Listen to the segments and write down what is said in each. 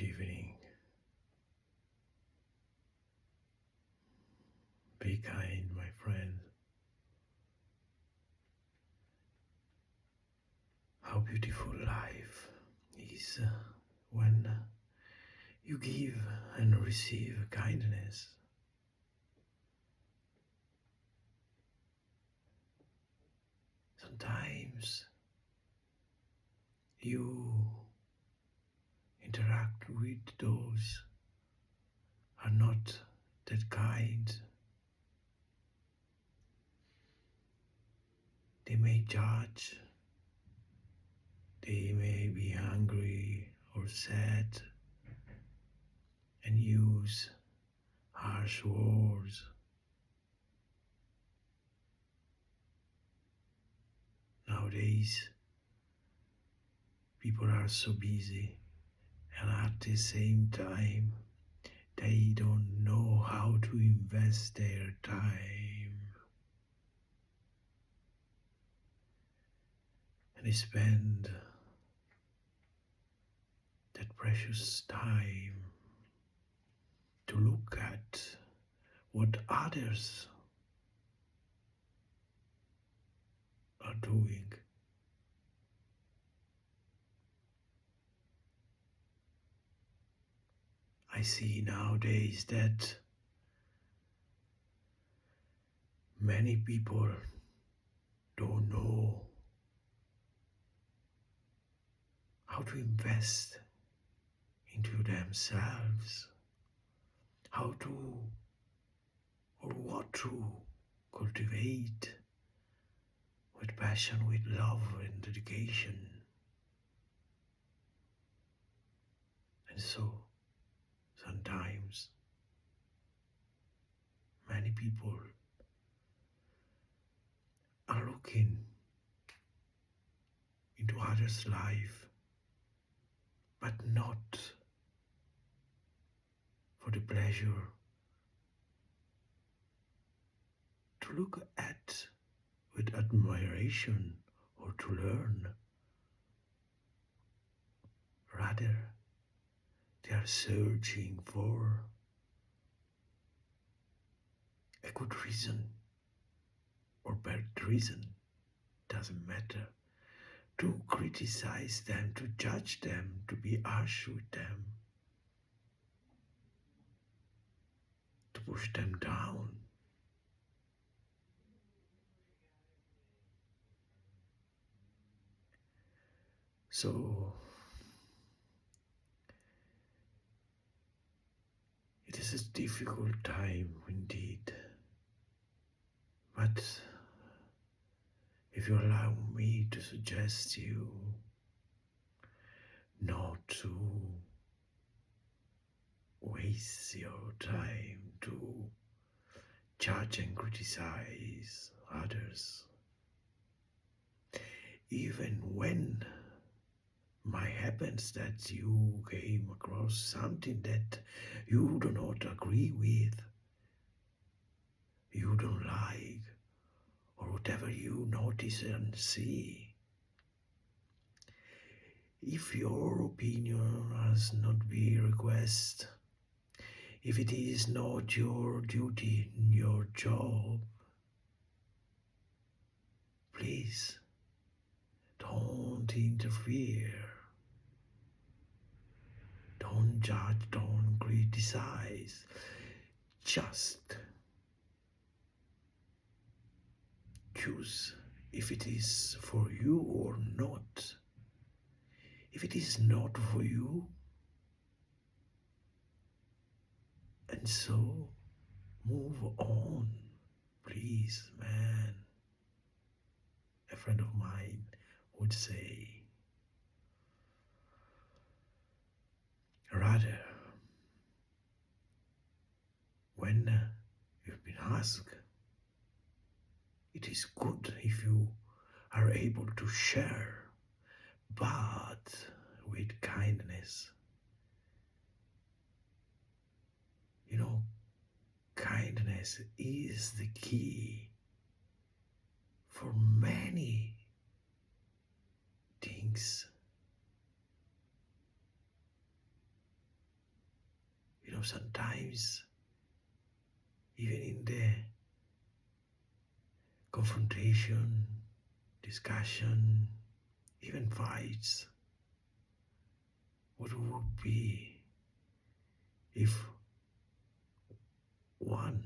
Good evening. Be kind, my friend. How beautiful life is when you give and receive kindness. Sometimes you interact with those are not that kind. They may judge, they may be hungry or sad and use harsh words. Nowadays, people are so busy, and at the same time, they don't know how to invest their time. And they spend that precious time to look at what others are doing. I see nowadays that many people don't know how to invest into themselves, how to or what to cultivate with passion, with love and dedication. And so sometimes many people are looking into others' life, but not for the pleasure to look at with admiration or to learn. Rather, they are searching for a good reason or bad reason, doesn't matter, to criticize them, to judge them, to be harsh with them, to push them down. So it is a difficult time indeed, but if you allow me to suggest you not to waste your time to judge and criticize others, even when might happens that you came across something that you do not agree with, you don't like, or whatever you notice and see. If your opinion has not been requested, if it is not your duty, your job, please don't interfere. Don't judge, don't criticize. Just choose if it is for you or not. If it is not for you, and so move on, please, man. A friend of mine would say, rather, when you've been asked, it is good if you are able to share, but with kindness. You know, kindness is the key for many things. sometimes even in the confrontation, discussion, even fights, what would be if one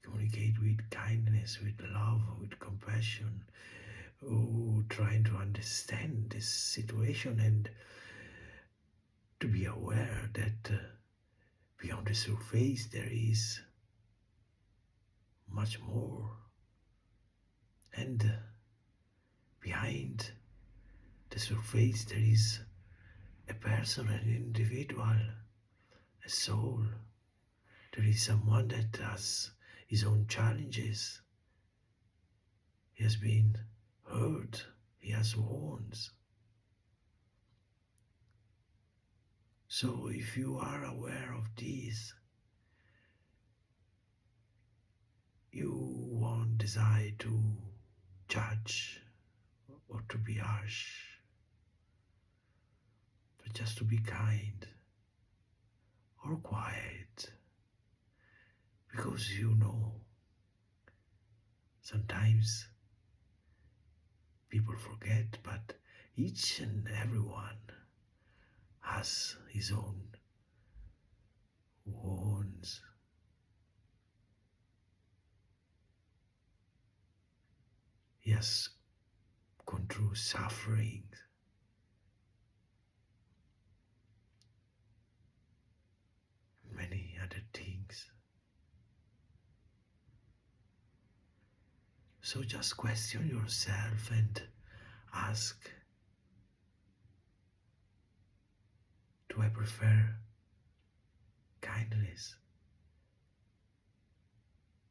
communicate with kindness, with love, with compassion, trying to understand this situation and to be aware that beyond the surface there is much more, and behind the surface there is a person, an individual, a soul. There is someone that has his own challenges. He has been hurt, he has wounds. So if you are aware of this, you won't desire to judge or to be harsh, but just to be kind or quiet, because you know sometimes people forget, but each and everyone has his own wounds. He has gone through suffering. Many other things. So just question yourself and ask, do I prefer kindness?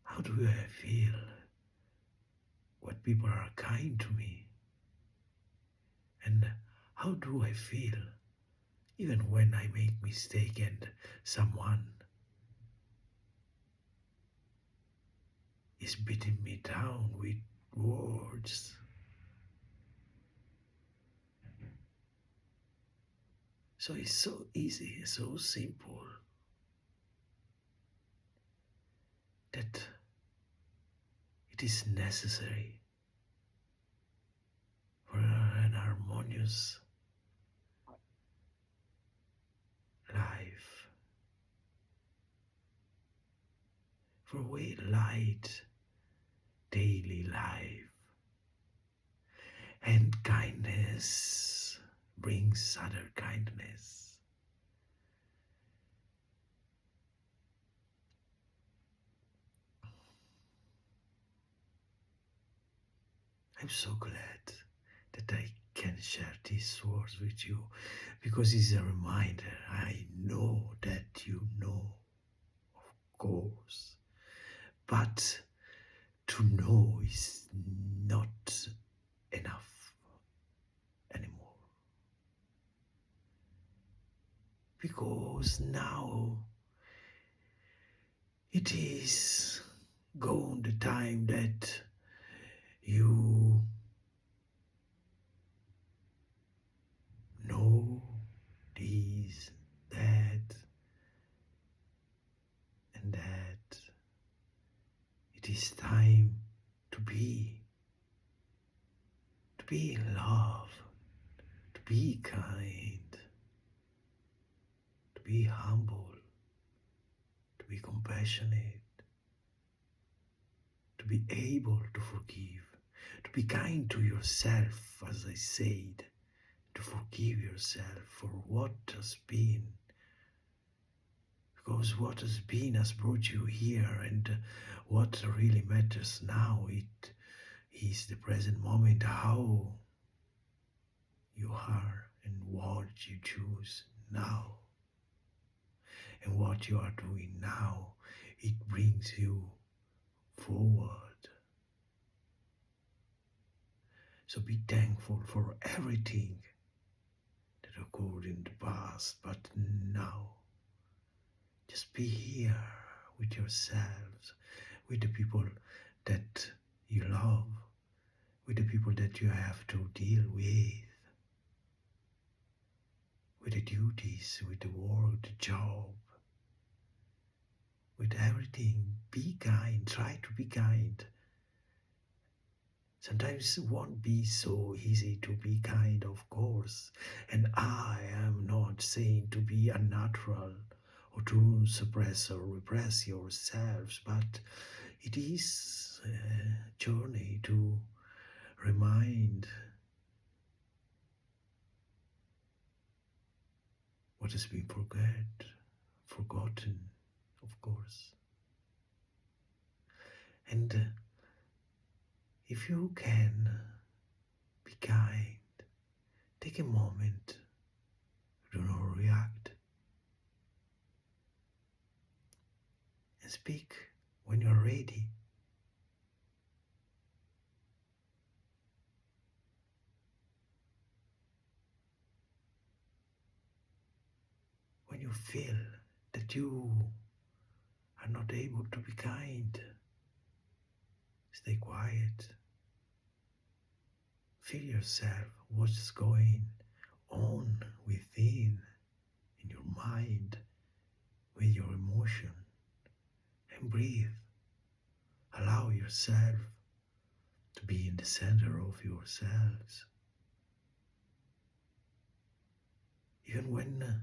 How do I feel when people are kind to me? And how do I feel even when I make mistake and someone is beating me down with words? So it's so easy, so simple that it is necessary for an harmonious life, for a light daily life. And kindness brings other kindness. I'm so glad that I can share these words with you, because it's a reminder. I know that you know, of course, but to know is not enough anymore, because now it is gone the time that you know this, that, and that. It is time to be in love, to be kind, to be humble, to be compassionate, to be able to forgive, to be kind to yourself, as I said, to forgive yourself for what has been. Because what has been has brought you here, and what really matters now, it is the present moment, how you are and what you choose now. And what you are doing now, it brings you forward. So be thankful for everything that occurred in the past, but now just be here with yourselves, with the people that you love, with the people that you have to deal with with the duties, with the work, the job, with everything. Be kind, try to be kind. Sometimes it won't be so easy to be kind, of course, and I am not saying to be unnatural or to suppress or repress yourselves, but it is a journey to remind what has been forgotten, of course. And if you can be kind, take a moment, do not react, and speak when you're ready. When you feel that you are not able to be kind, stay quiet. Feel yourself, what's going on within, in your mind, with your emotion, and breathe. Allow yourself to be in the center of yourselves. Even when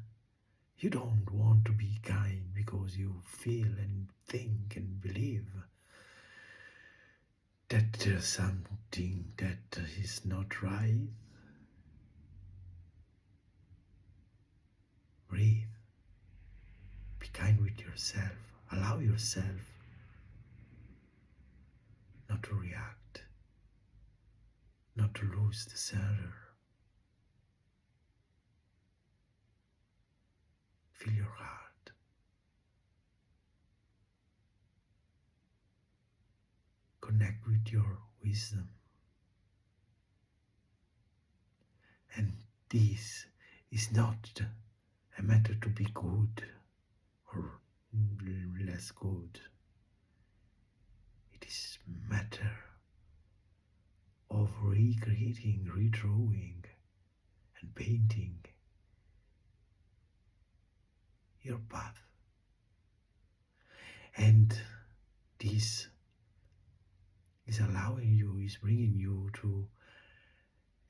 you don't want to be kind because you feel and think and believe that there's something that is not right, breathe. Be kind with yourself. Allow yourself not to react, not to lose the center. Feel your heart. Connect with your wisdom. And this is not a matter to be good or less good. It is a matter of recreating, redrawing, and painting your path. And this is allowing you, is bringing you to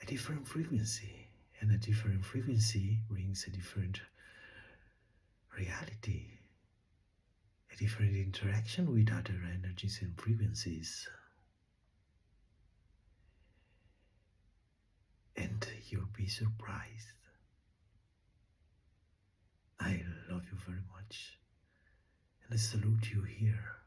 a different frequency. And a different frequency brings a different reality, a different interaction with other energies and frequencies. And you'll be surprised. I love you very much. And I salute you here.